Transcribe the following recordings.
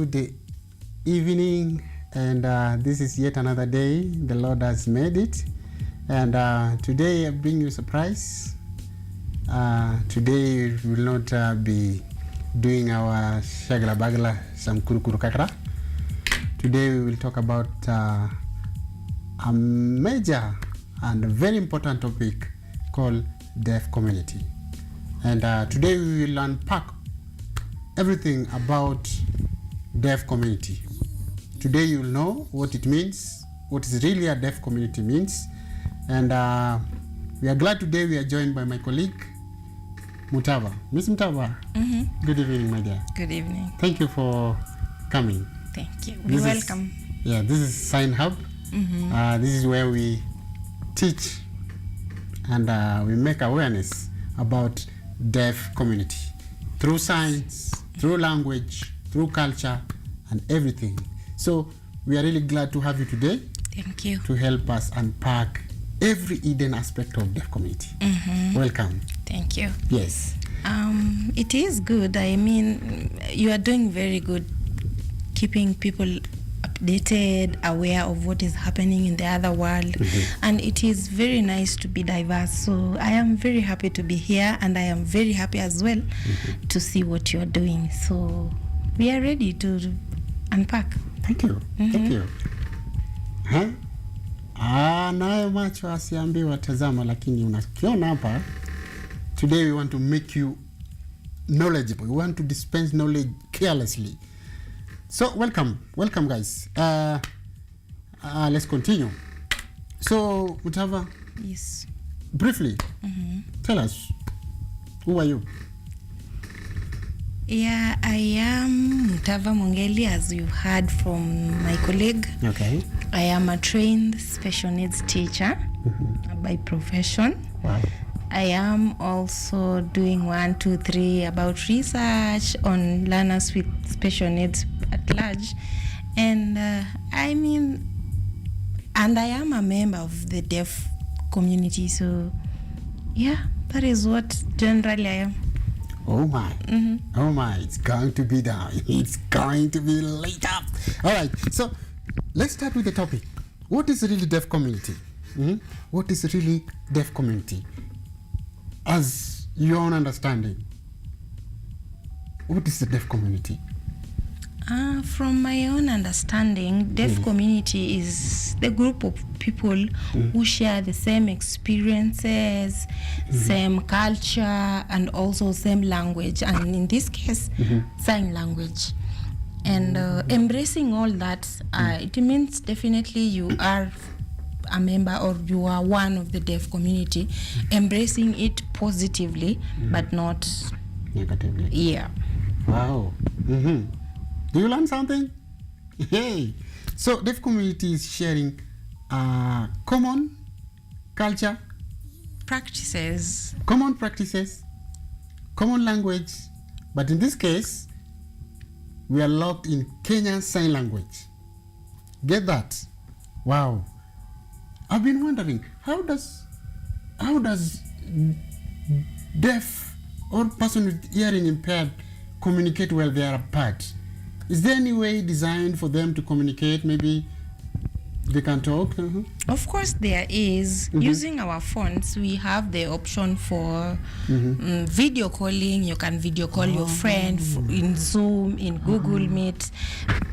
good evening, and this is yet another day the Lord has made it, and today I bring you a surprise. Today we will not be doing our shagla bagla some kurukuru kakra. Today we will talk about a major and a very important topic called deaf community, and today we will unpack everything about deaf community. Today you will know what it means, what is really a deaf community means, and we are glad today we are joined by my colleague Mutava. Miss Mutava, Good evening, my dear. Good evening. Thank you for coming. Thank you. You're welcome. This is Sign Hub. This is where we teach and we make awareness about deaf community through science, through language, through culture, and everything. So we are really glad to have you today. Thank you. To help us unpack every hidden aspect of deaf community. Welcome. Thank you. Yes. It is good. I mean, you are doing very good, keeping people updated, aware of what is happening in the other world, and it is very nice to be diverse. So I am very happy to be here, and I am very happy as well to see what you are doing. So we are ready to unpack. Thank you. Thank you. Nayo macho asiambi watazama, lakini unakiona hapa. Today we want to make you knowledgeable. We want to dispense knowledge carelessly. So welcome guys. Let's continue. So Mutava, Yes. briefly, tell us, who are you? Yeah, I am Mutava Mongeli, as you heard from my colleague. Okay. I am a trained special needs teacher by profession. Wow. I am also doing 1, 2, 3 about research on learners with special needs at large. And I am a member of the deaf community. So yeah, that is what generally I am. Oh my. Oh my, it's going to be down. It's going to be lit up. All right, so let's start with the topic. What is really deaf community? What is really deaf community? As your own understanding, what is the deaf community? From my own understanding, deaf community is the group of people who share the same experiences, same culture, and also same language, and in this case, sign language. And embracing all that, it means definitely you are a member or you are one of the deaf community, embracing it positively, but not Negatively. Yeah. Wow. Do you learn something? Hey. So deaf community is sharing common culture, Practices. common practices, common language, but in this case, we are locked in Kenyan Sign Language. Get that? Wow. I've been wondering, how does deaf or person with hearing impaired communicate while they are apart? Is there any way designed for them to communicate? Maybe they can talk? Of course there is. Using our phones, we have the option for video calling. You can video call your friend in Zoom, in Google Meet,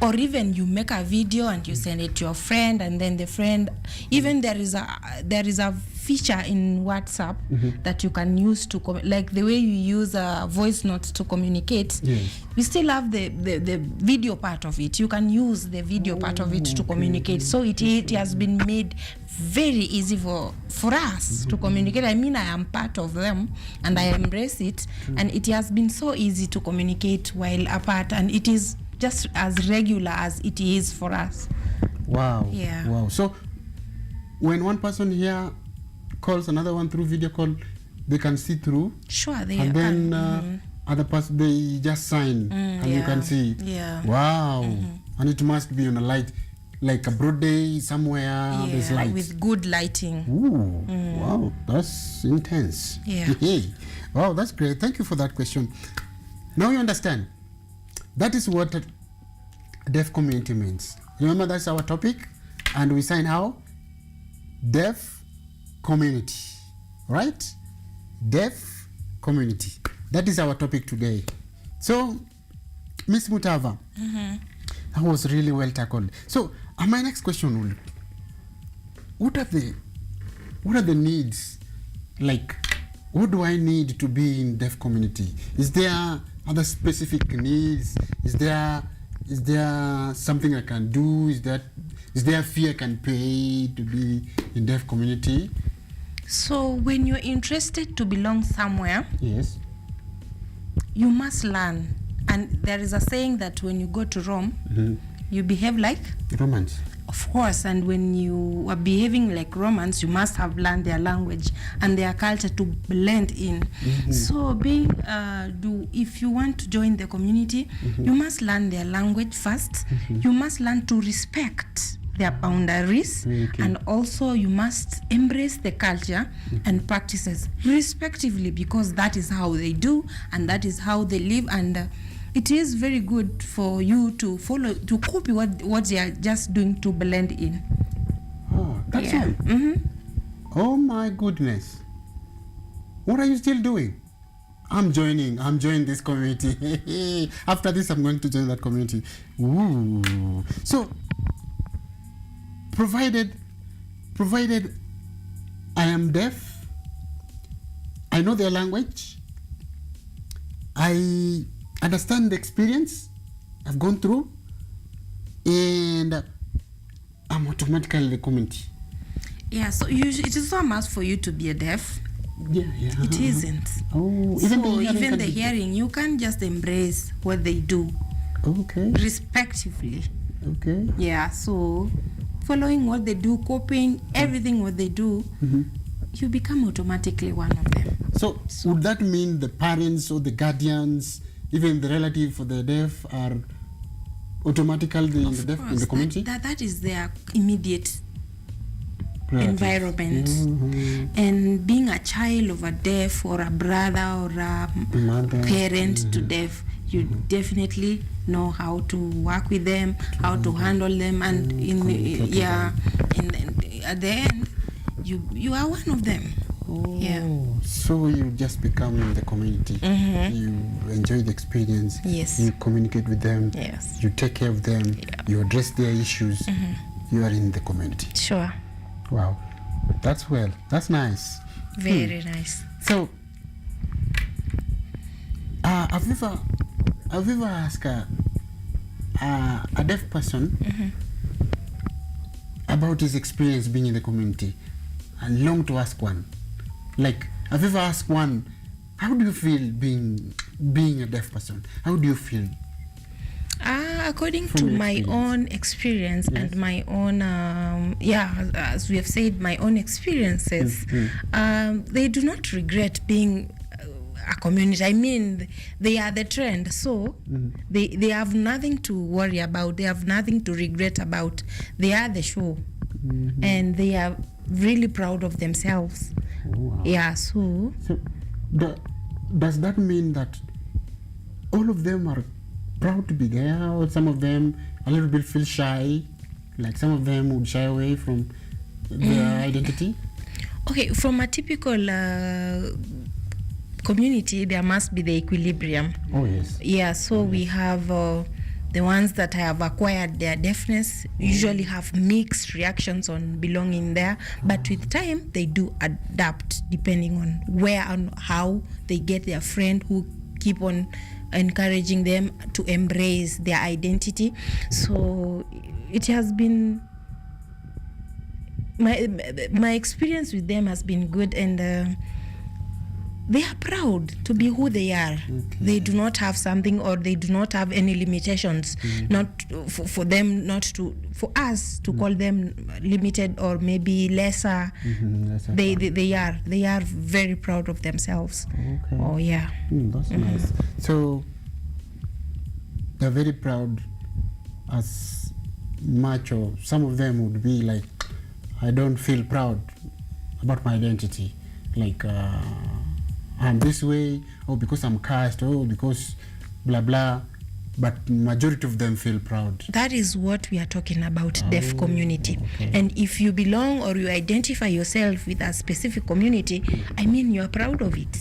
or even you make a video and you send it to your friend, and then the friend, even there is a feature in WhatsApp that you can use to like the way you use voice notes to communicate. Yes. We still have the video part of it. You can use the video part of it to communicate. So it has been made very easy for us to communicate. I mean, I am part of them and I embrace it, and it has been so easy to communicate while apart, and it is just as regular as it is for us. Wow. Yeah. Wow. So when one person here calls another one through video call, they can see through. Sure, they and can. then other person, they just sign and you can see. Yeah. Wow. And it must be on a light, like a broad day somewhere. There's light with good lighting. Ooh. Wow, that's intense. Yeah. Wow, that's great. Thank you for that question. Now you understand. That is what deaf community means. Remember, that's our topic, and we sign how? Deaf community, right? Deaf community. That is our topic today. So, Miss Mutava, that was really well tackled. So, my next question will, what are the needs? Like, what do I need to be in deaf community? Is there other specific needs? Is there something I can do? Is there a fee I can pay to be in deaf community? So when you're interested to belong somewhere, Yes. you must learn. And there is a saying that when you go to Rome, you behave like Romance. Of course, and when you are behaving like Romans, you must have learned their language and their culture to blend in. So, if you want to join the community, you must learn their language first. You must learn to respect their boundaries, and also you must embrace the culture and practices respectively, because that is how they do and that is how they live. And it is very good for you to follow, to copy what they are just doing, to blend in. Oh, that's all. Oh my goodness. What are you still doing? I'm joining this community. After this, I'm going to join that community. Ooh. So, provided I am deaf, I know their language, I understand the experience I've gone through, and I'm automatically in the community. Yeah, so it is not a must for you to be a deaf. Yeah. It isn't. Oh, even the hearing, you can just embrace what they do. Okay. Respectively. Okay. Yeah, so following what they do, copying everything what they do, you become automatically one of them. So would that mean the parents or the guardians, even the relative for the deaf, are automatically in the community? That is their immediate Relatives. Environment. And being a child of a deaf or a brother or a Mother. parent to deaf, you definitely know how to work with them, how to handle them, and at the end, you are one of them. Oh, yeah. So you just become in the community. You enjoy the experience. Yes. You communicate with them. Yes. You take care of them. Yeah. You address their issues. You are in the community. Sure. Wow, that's well. That's nice. Very nice. So, have you ever asked a deaf person about his experience being in the community? I long to ask one. Like, have you ever asked one, how do you feel being a deaf person? How do you feel? According to my own experience and my own, as we have said, my own experiences, they do not regret being a community. I mean, they are the trend, so they have nothing to worry about. They have nothing to regret about. They are the show, and they are really proud of themselves. Wow. Yeah, so does that mean that all of them are proud to be there, or some of them a little bit feel shy, like some of them would shy away from their identity? Okay, from a typical community, there must be the equilibrium. Oh, yes. Yeah, so we have the ones that have acquired their deafness usually have mixed reactions on belonging there, but with time they do adapt depending on where and how they get their friend who keep on encouraging them to embrace their identity. So it has been my experience with them has been good, and they are proud to be who they are. Okay. They do not have something, or they do not have any limitations. Not for them, not to for us to call them limited or maybe lesser. They are very proud of themselves. Okay. Oh yeah. That's nice. So they're very proud, as much, or some of them would be like, I don't feel proud about my identity, like I'm this way, or because I'm cast, or because blah blah. but majority of them feel proud. That is what we are talking about, deaf community. Okay. And if you belong or you identify yourself with a specific community, I mean, you are proud of it.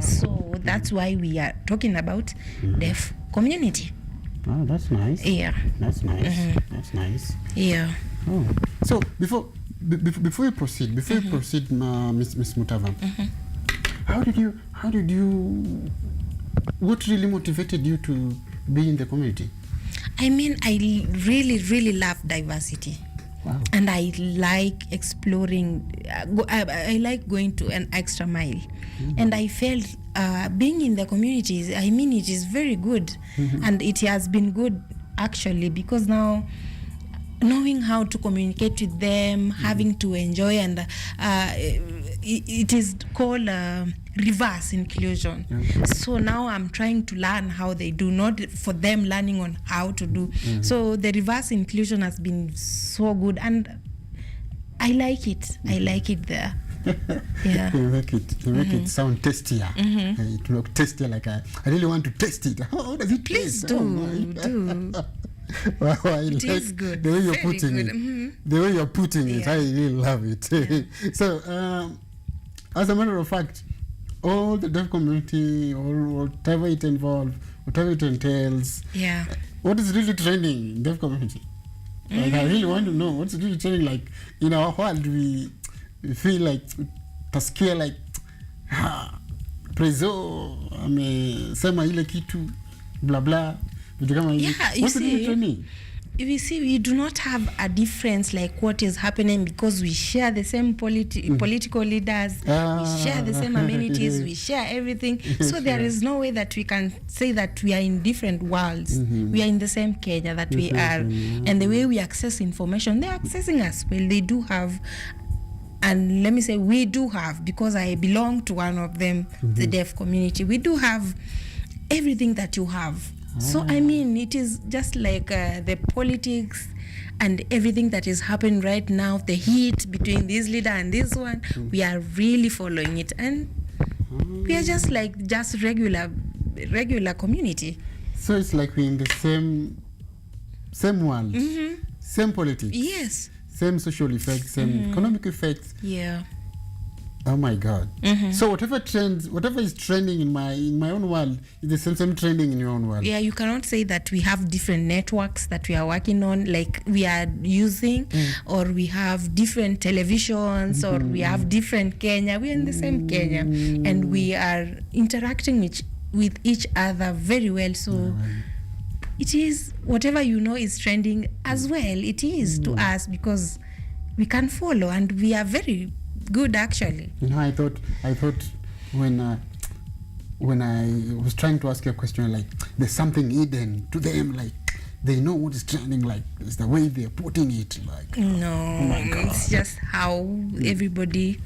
So that's why we are talking about deaf community. Oh, that's nice. Yeah. That's nice. That's nice. Yeah. Oh. So before you proceed, Miss Mutava, how did you, what really motivated you to be in the community? I mean, I really love diversity. Wow. And I like exploring, I like going to an extra mile. And I felt being in the communities, I mean, it is very good. And it has been good, actually, because now knowing how to communicate with them, having to enjoy, and it is called reverse inclusion. So now I'm trying to learn how they do, not for them learning on how to do. So the reverse inclusion has been so good, and I like it. I like it there. Yeah. You make it sound tastier. It look tastier, like I really want to taste it. How does it Please taste? do. Wow, I It like is good. the way you're Very putting good. it. The way you're putting it, Yeah. I really love it. So, as a matter of fact, all the deaf community, or whatever it involves, whatever it entails, Yeah. what is really trending in deaf community? Like, I really want to know what's really trending. Like, in our world, we feel like taskia, like prezo amesema ile kitu blah blah. Yeah, you What's really see, trending? we see we do not have a difference like what is happening, because we share the same political leaders, we share the same amenities, we share everything. So there is no way that we can say that we are in different worlds. We are in the same Kenya that we are. And the way we access information, they're accessing us. Well, they do have, and let me say we do have, because I belong to one of them, the deaf community, we do have everything that you have. So I mean, it is just like the politics and everything that is happening right now, the heat between this leader and this one, we are really following it, and we are just like regular community. So it's like we're in the same world, same politics, Yes. same social effects, same economic effects. Yeah. Oh my God! So whatever is trending in my own world is the same trending in your own world. Yeah, you cannot say that we have different networks that we are working on, like we are using, or we have different televisions, or we have different Kenya. We are in the same Kenya, and we are interacting with each other very well. So it is, whatever is trending as well. It is to us, because we can follow, and we are very good, actually. I thought when I was trying to ask you a question, like there's something hidden to them, like they know what is trending, like it's the way they're putting it, like No, oh my God. It's just how everybody,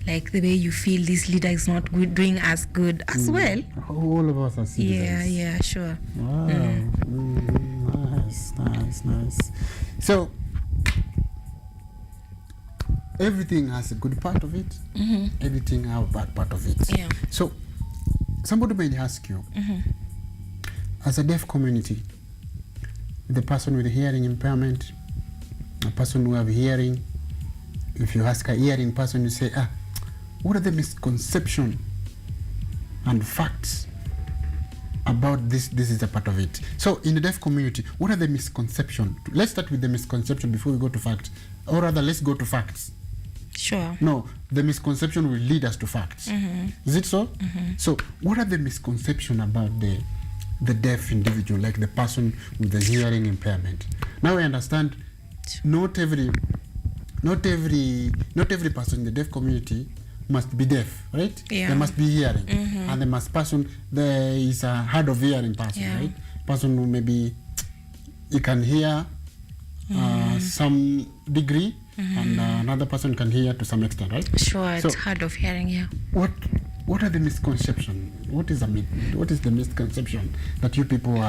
like the way you feel this leader is not good, doing as good as well. All of us are citizens. Yeah, sure. Wow. Nice. So everything has a good part of it. Everything has a bad part of it. Yeah. So somebody may ask you, as a deaf community, the person with hearing impairment, a person who have hearing, if you ask a hearing person, you say, what are the misconceptions and facts about this? This is a part of it. So in the deaf community, what are the misconceptions? Let's start with the misconception before we go to facts. Or rather, let's go to facts. Sure. No, the misconception will lead us to facts. Is it so? So what are the misconceptions about the deaf individual, like the person with the hearing impairment? Now I understand not every person in the deaf community must be deaf, right? Yeah. They must be hearing. And there is a hard of hearing person, right? Person who maybe he can hear some degree, and another person can hear to some extent, right? Sure, So it's hard of hearing, yeah. What are the misconceptions? What is the misconception that you people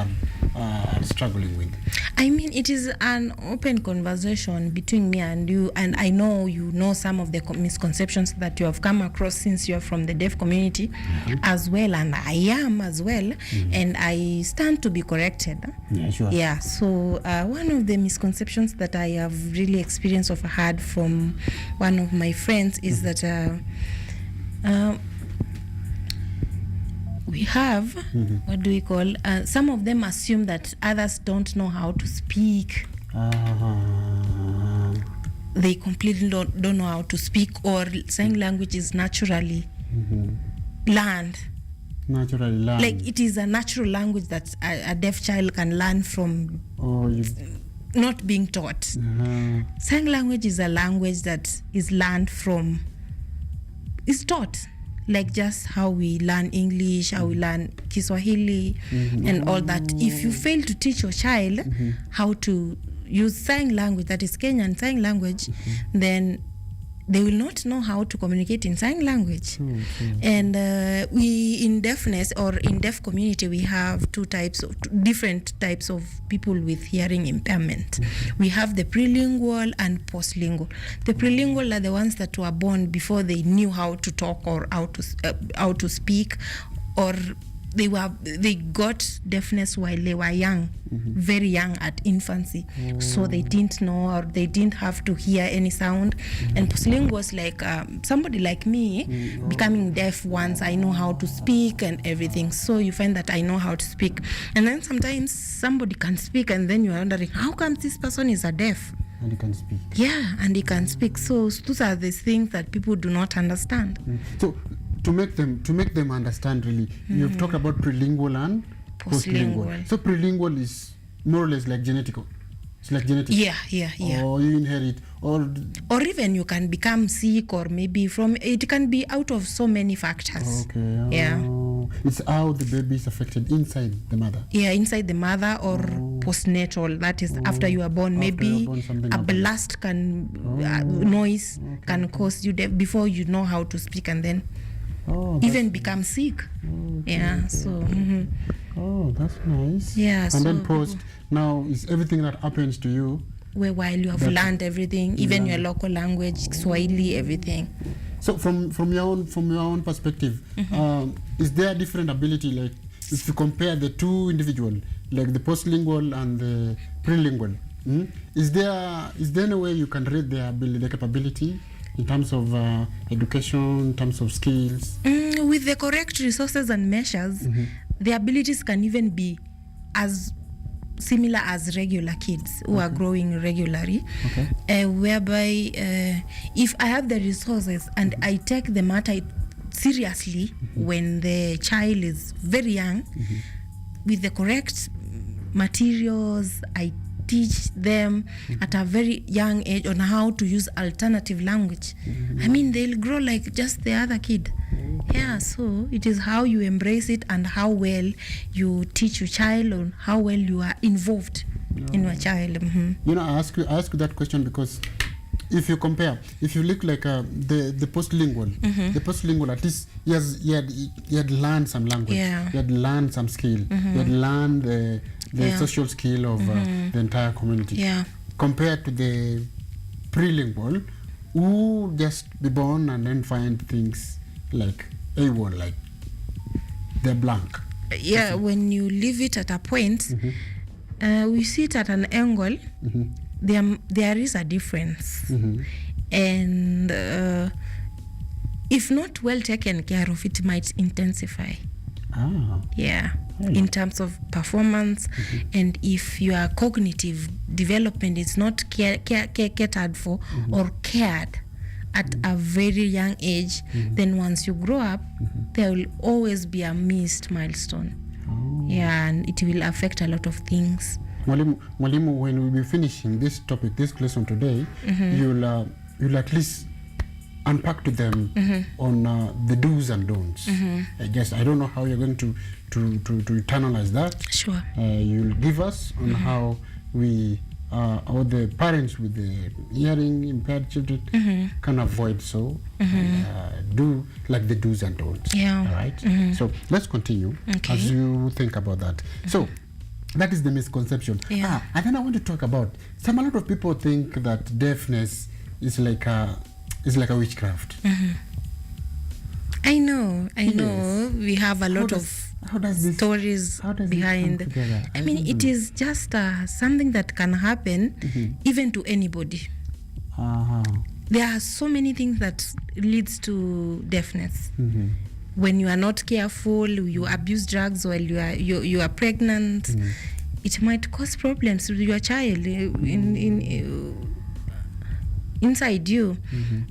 are struggling with? I mean, it is an open conversation between me and you, and I know you know some of the misconceptions that you have come across since you are from the deaf community as well, and I am as well, and I stand to be corrected. Yeah, sure. Yeah, so one of the misconceptions that I have really experienced or heard from one of my friends is that we have, what do we call, some of them assume that others don't know how to speak. They completely don't know how to speak, or sign language is naturally learned. Naturally learned. Like it is a natural language that a deaf child can learn from not being taught. Sign language is a language that is learned from, is taught. Like just how we learn English, how we learn Kiswahili, and all that. If you fail to teach your child how to use sign language, that is Kenyan sign language, then they will not know how to communicate in sign language. And we in deafness, or in deaf community, we have different types of people with hearing impairment. We have the prelingual and postlingual. The prelingual are the ones that were born before they knew how to talk or how to speak, or they got deafness while they were young, very young at infancy. So they didn't know, or they didn't have to hear any sound. And postlingual was like somebody like me becoming deaf once. I know how to speak and everything. So you find that I know how to speak. And then sometimes somebody can speak, and then you're wondering, how come this person is a deaf? And he can speak. Yeah, and he can speak. So those are the things that people do not understand. So to make them understand, really, you've talked about prelingual and postlingual. So prelingual is more or less like genetical. It's like genetic. Yeah. Or you inherit, or even you can become sick, or maybe it can be out of so many factors. Okay. Yeah. It's how the baby is affected inside the mother. Yeah, inside the mother, or postnatal. That is after you are born. Maybe a blast noise can cause you deaf before you know how to speak, and then even become sick. So. Oh, that's nice. Yeah. And then post, now is everything that happens to you, while you have learned everything, even your local language, Swahili, everything. So from your own perspective, is there a different ability? Like if you compare the two individual, like the postlingual and the prelingual, is there any way you can rate their ability, their capability, in terms of education, in terms of skills? With the correct resources and measures, the abilities can even be as similar as regular kids who are growing regularly. Whereby if I have the resources and I take the matter seriously when the child is very young, with the correct materials, I teach them at a very young age on how to use alternative language. I mean, they'll grow like just the other kid. Yeah, so it is how you embrace it and how well you teach your child, or how well you are involved in your child. You know, I ask you that question because if you compare, if you look like the postlingual, the postlingual, at least he had learned some language, he had learned some skill, he had learned the social skill of the entire community. Compared to the prelingual, who just be born and then find things like A1, like they're blank. Yeah, when you leave it at a point, we see it at an angle. There is a difference, and if not well taken care of, it might intensify. In terms of performance, and if your cognitive development is not catered for or cared at a very young age, then once you grow up, there will always be a missed milestone. And it will affect a lot of things. Mwalimu, when we'll be finishing this topic, this lesson today, you'll at least unpack to them on the do's and don'ts. I don't know how you're going to internalize that. Sure. You'll give us on how we or the parents with the hearing impaired children can avoid do like the do's and don'ts. All right. So let's continue as you think about that. So That is the misconception. Yeah. And then I want to talk about a lot of people think that deafness is like a witchcraft. I know. We have a lot of stories behind. I mean, it is just something that can happen even to anybody. There are so many things that leads to deafness. When you are not careful, you abuse drugs while you are pregnant, it might cause problems with your child inside you.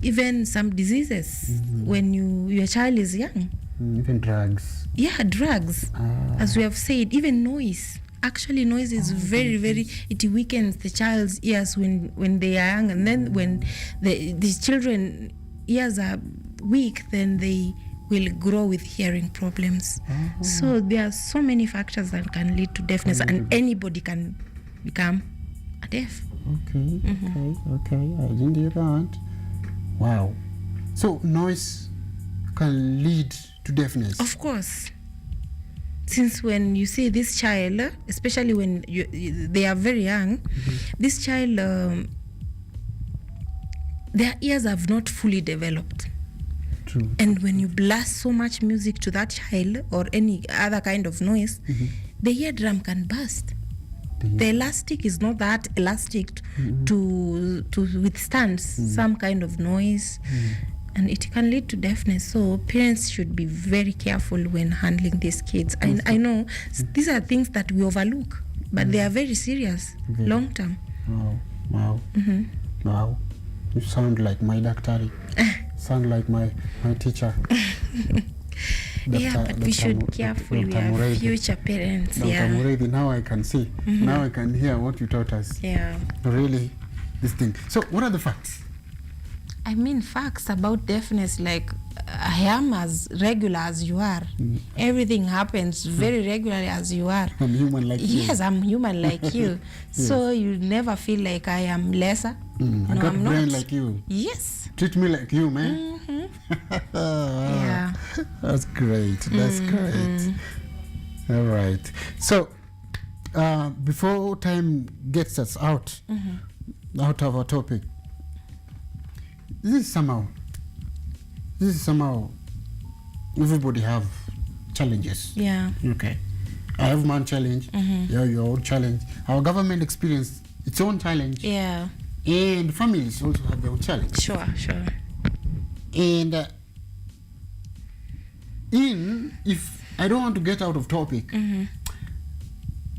Even some diseases when your child is young. Even drugs. Yeah, drugs. As we have said, even noise. Actually, noise is very, it weakens the child's ears when they are young, and then when the children ears are weak, then they will grow with hearing problems. So there are so many factors that can lead to deafness, and anybody can become a deaf. Okay, I didn't hear that. Wow. So noise can lead to deafness? Of course. Since when you see this child, especially when they are very young, this child, their ears have not fully developed. True. And when you blast so much music to that child or any other kind of noise, the eardrum can burst. The elastic is not that elastic to withstand some kind of noise, and it can lead to deafness. So parents should be very careful when handling these kids. I know these are things that we overlook, but they are very serious, long term. Wow. Wow. You sound like my doctor. Sound like my teacher. But we should be careful. We are future parents. Dr. Muredi, now I can see. Now I can hear what you taught us. Yeah. Really, this thing. So, what are the facts? I mean, facts about deafness, like I am as regular as you are. Everything happens very regularly as you are. I'm human like you. Yes, I'm human like you. Yes. So you never feel like I am lesser. I got I'm brain not. like you. Yes. Treat me like you, man. Yeah. That's great. That's great. All right. So, before time gets us out of our topic, this is somehow everybody have challenges. Yeah. Okay. I have my own challenge. You have your own challenge. Our government experienced its own challenge. Yeah. And families also have their own challenge. Sure. And if I don't want to get out of topic,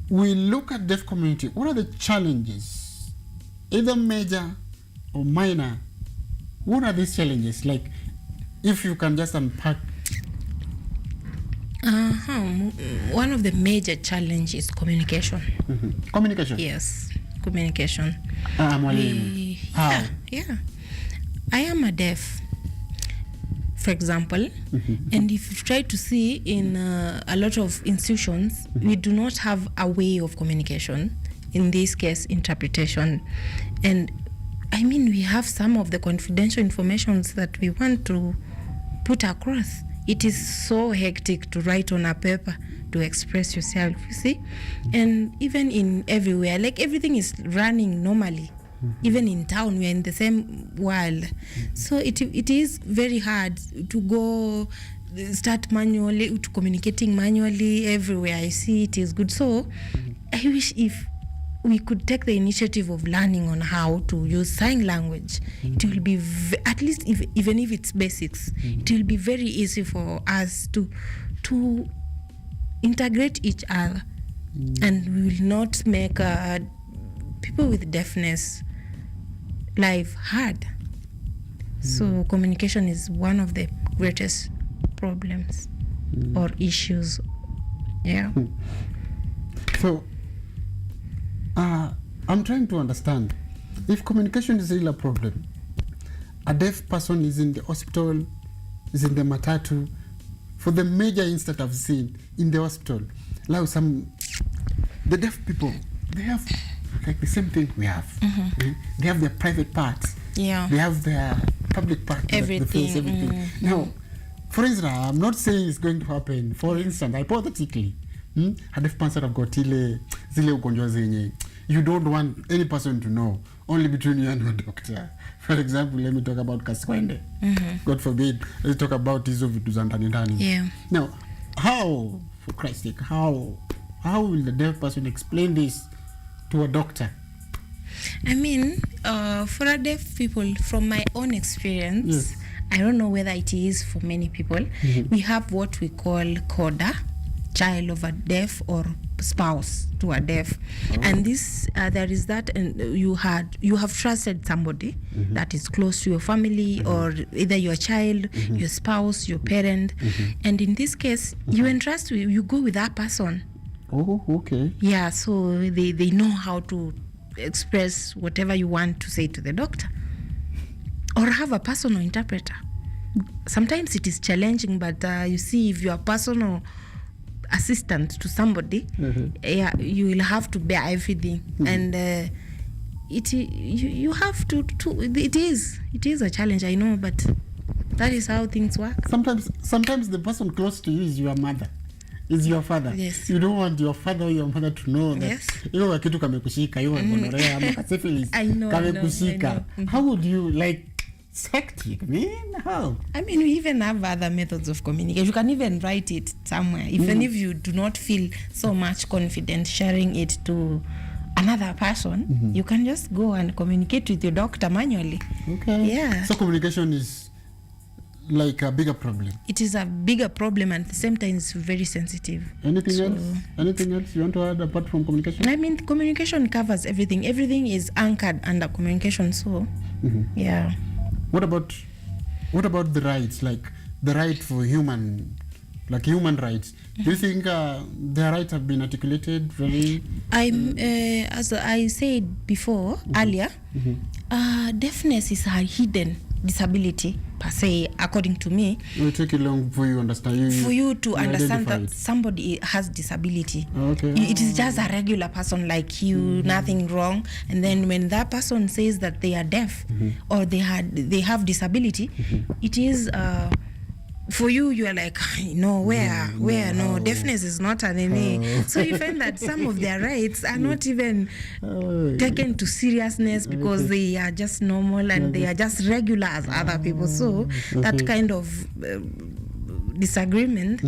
we look at deaf community. What are the challenges, either major or minor? What are these challenges? Like, if you can just unpack. One of the major challenges is communication. Communication. Yes, communication. How? Yeah. I am a deaf, for example, and if you try to see in a lot of institutions, we do not have a way of communication, in this case interpretation. And I mean, we have some of the confidential informations that we want to put across. It is so hectic to write on a paper to express yourself, you see. And even in everywhere, like everything is running normally. Even in town, we are in the same world. So it is very hard to go start manually, to communicating manually everywhere. I see it is good. So I wish if we could take the initiative of learning on how to use sign language. It will be, at least even if it's basics, it will be very easy for us to integrate each other. And we will not make people with deafness life hard. So communication is one of the greatest problems or issues. Yeah. So I'm trying to understand, if communication is really a problem, a deaf person is in the hospital, is in the matatu. For the major instance I've seen in the hospital, like the deaf people, they have like the same thing we have. They have their private parts. Yeah. They have their public parts. Everything. Now, for instance, I'm not saying it's going to happen. For instance, hypothetically, A deaf person have got zile ugonjwa zenye you don't want any person to know, only between you and your doctor. For example, let me talk about kaswende. God forbid, let's talk about hizo vitu za ndani. Yeah. Now, how, for Christ's sake, how will the deaf person explain this to a doctor? I mean, for a deaf people, from my own experience, Yes. I don't know whether it is for many people, we have what we call coda, child of a deaf or spouse to a deaf. And this there is that, and you have trusted somebody that is close to your family, or either your child, your spouse, your parent, and in this case you entrust, you go with that person. Oh, okay. Yeah, so they know how to express whatever you want to say to the doctor, or have a personal interpreter. Sometimes it is challenging, but you see, if you are personal assistant to somebody, yeah, you will have to bear everything, and you have to it is a challenge, I know, but that is how things work. Sometimes the person close to you is your mother, is your father. Yes. You don't want your father or your mother to know that Yes. hiyo kitu kamekushika, hiyo gonorrhea ama syphilis I know. kamekushika. How would you like hectic, man? How? I mean, we even have other methods of communication. You can even write it somewhere, even if you do not feel so much confident sharing it to another person. You can just go and communicate with your doctor manually. Okay. Yeah. So communication is like a bigger problem. It is a bigger problem, and at the same time it's very sensitive. Anything So- else? Anything else you want to add apart from communication? I mean, communication covers everything. Everything is anchored under communication. So, yeah. What about the rights, like the right for human rights? Do you think their rights have been articulated very? As I said before, earlier, deafness is a hidden disability per se, according to me. It will take you long before you understand. For you to understand identify that it. somebody has disability. Okay. It is just a regular person like you, nothing wrong. And then when that person says that they are deaf or they have disability, it is for you are like, no, no, deafness is not an NA. So you find that some of their rights are not even taken to seriousness because they are just normal and they are just regular as other people. So that kind of disagreement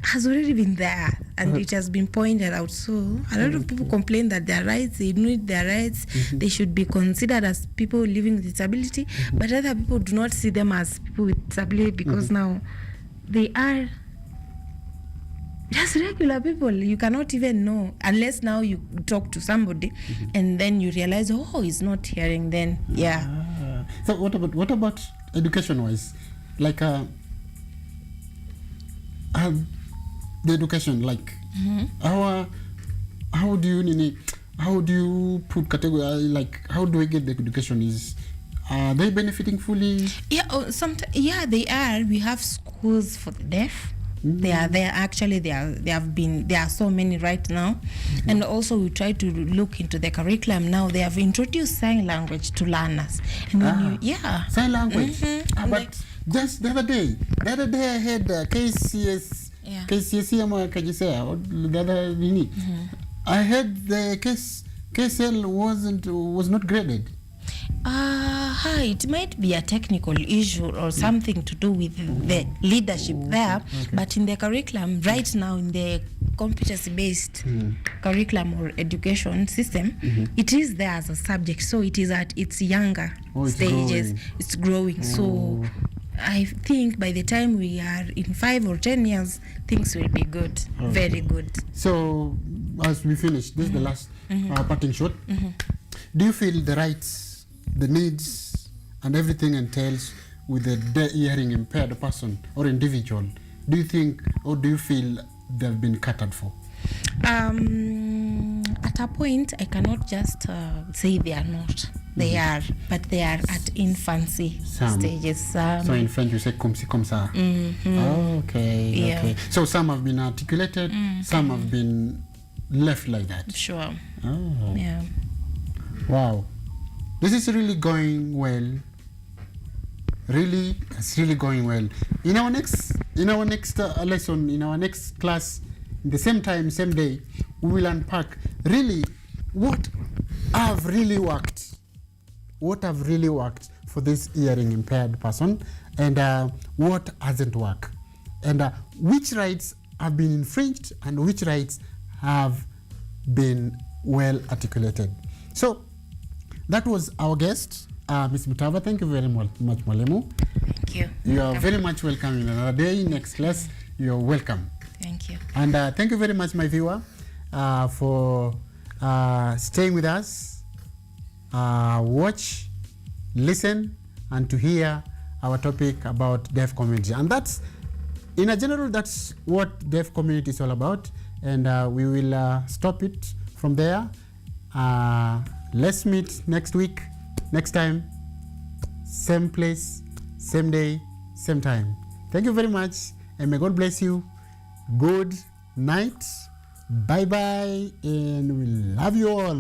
has already been there, and it has been pointed out. So a lot of people complain that their rights, they need their rights, they should be considered as people living with disability, but other people do not see them as people with disability because now they are just regular people. You cannot even know unless now you talk to somebody and then you realize, oh, he's not hearing, then So what about education wise, like the education, like how do you put category, like how do I get the education? Are they benefiting fully? Yeah, they are. We have schools for the deaf. They are there. Actually, there are so many right now. And also we try to look into the curriculum now. They have introduced sign language to learners. And Sign language. But just the other day I had KCSE ama Kajisea, or the other nini. I heard the KSL was not graded. It might be a technical issue or something to do with the leadership there, okay. but in the curriculum right now, in the competency-based curriculum or education system, it is there as a subject, so it is at its younger stages. It's growing. So I think by the time we are in 5 or 10 years, things will be good, very good. So as we finish, this is the last parting shot. Do you feel the rights, the needs, and everything entails with a hearing impaired person or individual, do you think, or do you feel they've been catered for? At a point, I cannot just say they are not. They are, but they are at infancy stages. So in French, you say comme ci, comme ça. Okay. So some have been articulated, some have been left like that. Sure. Oh. Yeah. Wow. This is really going well. It's really going well. In our next lesson, in our next class, in the same time, same day, we will unpack really what have really worked for this hearing impaired person, and what hasn't worked, and which rights have been infringed and which rights have been well articulated. So that was our guest, Ms. Mutava. Thank you very much, Mwalimu. Thank you. You are very much welcome in another day. Next class, you're welcome. Thank you. And thank you very much, my viewer, for staying with us. Watch, listen, and to hear our topic about deaf community. And that's, in a general, that's what deaf community is all about. And we will stop it from there. Let's meet next week, next time, same place, same day, same time. Thank you very much, and may God bless you. Good night. Bye-bye, and we love you all.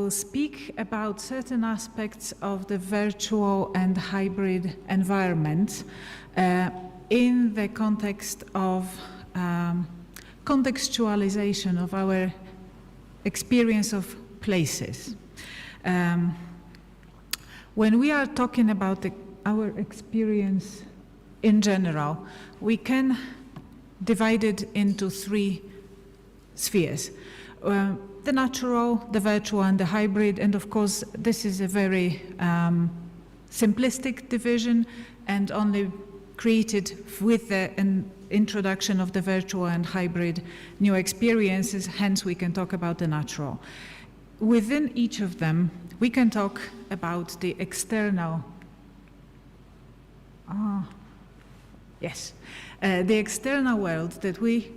Speak about certain aspects of the virtual and hybrid environment in the context of contextualization of our experience of places. When we are talking about our experience in general, we can divide it into three spheres. The natural, the virtual, and the hybrid, and of course this is a very simplistic division and only created with the introduction of the virtual and hybrid new experiences, hence we can talk about the natural. Within each of them, we can talk about the external, the external world that we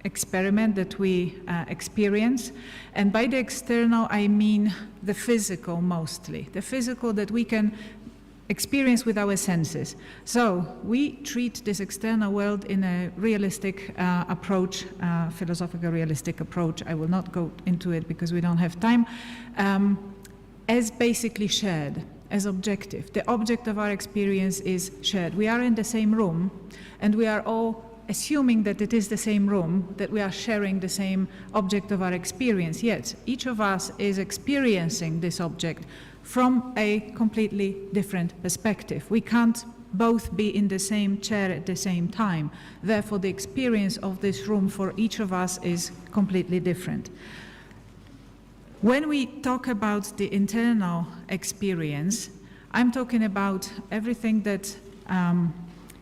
experiment, that we experience. And by the external, I mean the physical mostly, the physical that we can experience with our senses. So we treat this external world in a realistic approach, philosophical realistic approach. I will not go into it because we don't have time, as basically shared, as objective. The object of our experience is shared. We are in the same room and we are all assuming that it is the same room, that we are sharing the same object of our experience, yet each of us is experiencing this object from a completely different perspective. We can't both be in the same chair at the same time. Therefore, the experience of this room for each of us is completely different. When we talk about the internal experience, I'm talking about everything that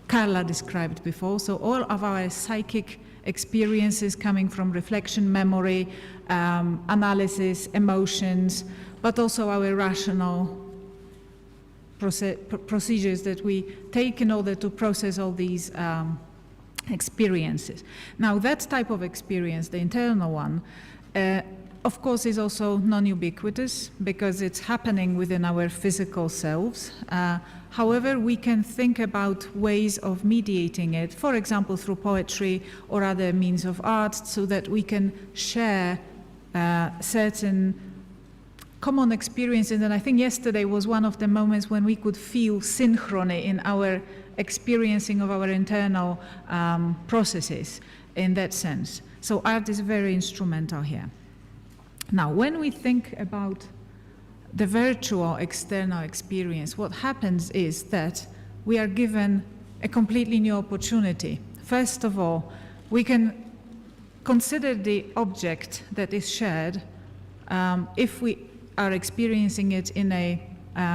Carla described before. So all of our psychic experiences coming from reflection, memory, analysis, emotions, but also our rational procedures that we take in order to process all these experiences. Now, that type of experience, the internal one, of course, is also non-ubiquitous because it's happening within our physical selves. However, we can think about ways of mediating it, for example, through poetry or other means of art, so that we can share certain common experiences. And I think yesterday was one of the moments when we could feel synchrony in our experiencing of our internal processes in that sense. So art is very instrumental here. Now, when we think about the virtual external experience, what happens is that we are given a completely new opportunity. First of all, we can consider the object that is shared if we are experiencing it in a